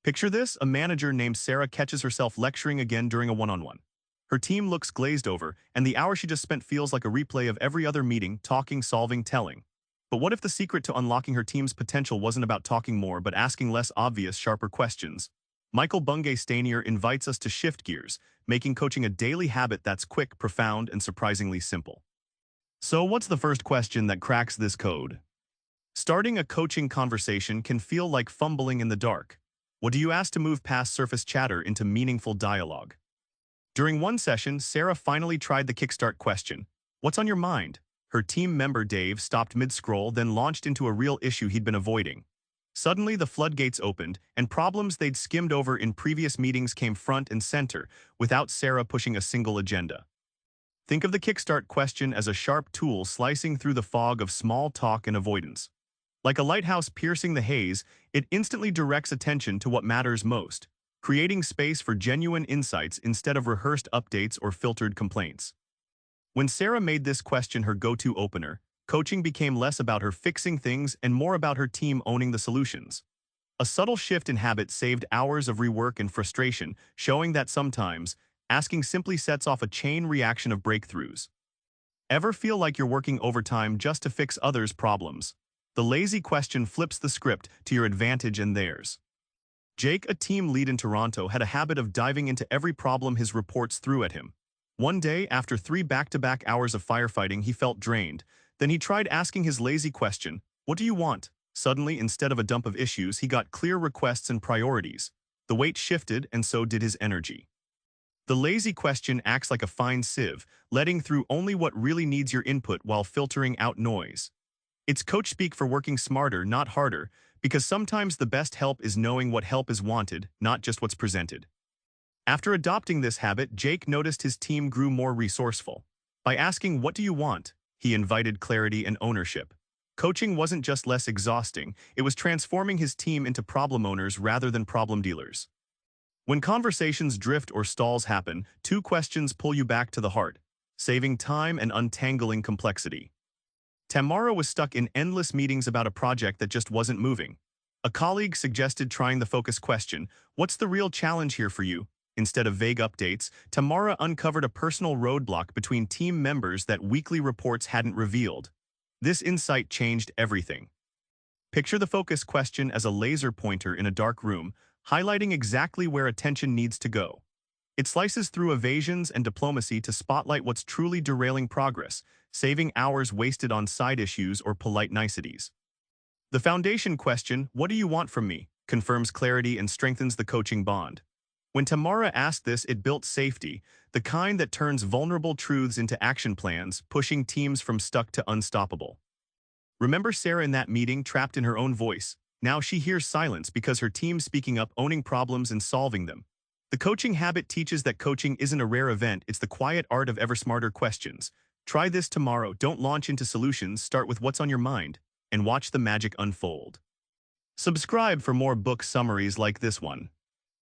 Picture this, a manager named Sarah catches herself lecturing again during a one-on-one. Her team looks glazed over, and the hour she just spent feels like a replay of every other meeting, talking, solving, telling. But what if the secret to unlocking her team's potential wasn't about talking more but asking less obvious, sharper questions? Michael Bungay Stanier invites us to shift gears, making coaching a daily habit that's quick, profound, and surprisingly simple. So what's the first question that cracks this code? Starting a coaching conversation can feel like fumbling in the dark. What do you ask to move past surface chatter into meaningful dialogue? During one session, Sarah finally tried the kickstart question. What's on your mind? Her team member Dave stopped mid-scroll, then launched into a real issue he'd been avoiding. Suddenly, the floodgates opened, and problems they'd skimmed over in previous meetings came front and center, without Sarah pushing a single agenda. Think of the kickstart question as a sharp tool slicing through the fog of small talk and avoidance. Like a lighthouse piercing the haze, it instantly directs attention to what matters most, creating space for genuine insights instead of rehearsed updates or filtered complaints. When Sarah made this question her go-to opener, coaching became less about her fixing things and more about her team owning the solutions. A subtle shift in habit saved hours of rework and frustration, showing that sometimes, asking simply sets off a chain reaction of breakthroughs. Ever feel like you're working overtime just to fix others' problems? The lazy question flips the script to your advantage and theirs. Jake, a team lead in Toronto, had a habit of diving into every problem his reports threw at him. One day, after 3 back-to-back hours of firefighting, he felt drained. Then he tried asking his lazy question, "What do you want?" Suddenly, instead of a dump of issues, he got clear requests and priorities. The weight shifted, and so did his energy. The lazy question acts like a fine sieve, letting through only what really needs your input while filtering out noise. It's coach speak for working smarter, not harder, because sometimes the best help is knowing what help is wanted, not just what's presented. After adopting this habit, Jake noticed his team grew more resourceful. By asking, "What do you want?" he invited clarity and ownership. Coaching wasn't just less exhausting, it was transforming his team into problem owners rather than problem dealers. When conversations drift or stalls happen, 2 questions pull you back to the heart, saving time and untangling complexity. Tamara was stuck in endless meetings about a project that just wasn't moving. A colleague suggested trying the focus question, "What's the real challenge here for you?" Instead of vague updates, Tamara uncovered a personal roadblock between team members that weekly reports hadn't revealed. This insight changed everything. Picture the focus question as a laser pointer in a dark room, highlighting exactly where attention needs to go. It slices through evasions and diplomacy to spotlight what's truly derailing progress, saving hours wasted on side issues or polite niceties. The foundation question, "What do you want from me?" confirms clarity and strengthens the coaching bond. When Tamara asked this, it built safety, the kind that turns vulnerable truths into action plans, pushing teams from stuck to unstoppable. Remember Sarah in that meeting, trapped in her own voice? Now she hears silence because her team's speaking up, owning problems and solving them. The coaching habit teaches that coaching isn't a rare event, it's the quiet art of ever smarter questions. Try this tomorrow. Don't launch into solutions, start with what's on your mind, and watch the magic unfold. Subscribe for more book summaries like this one.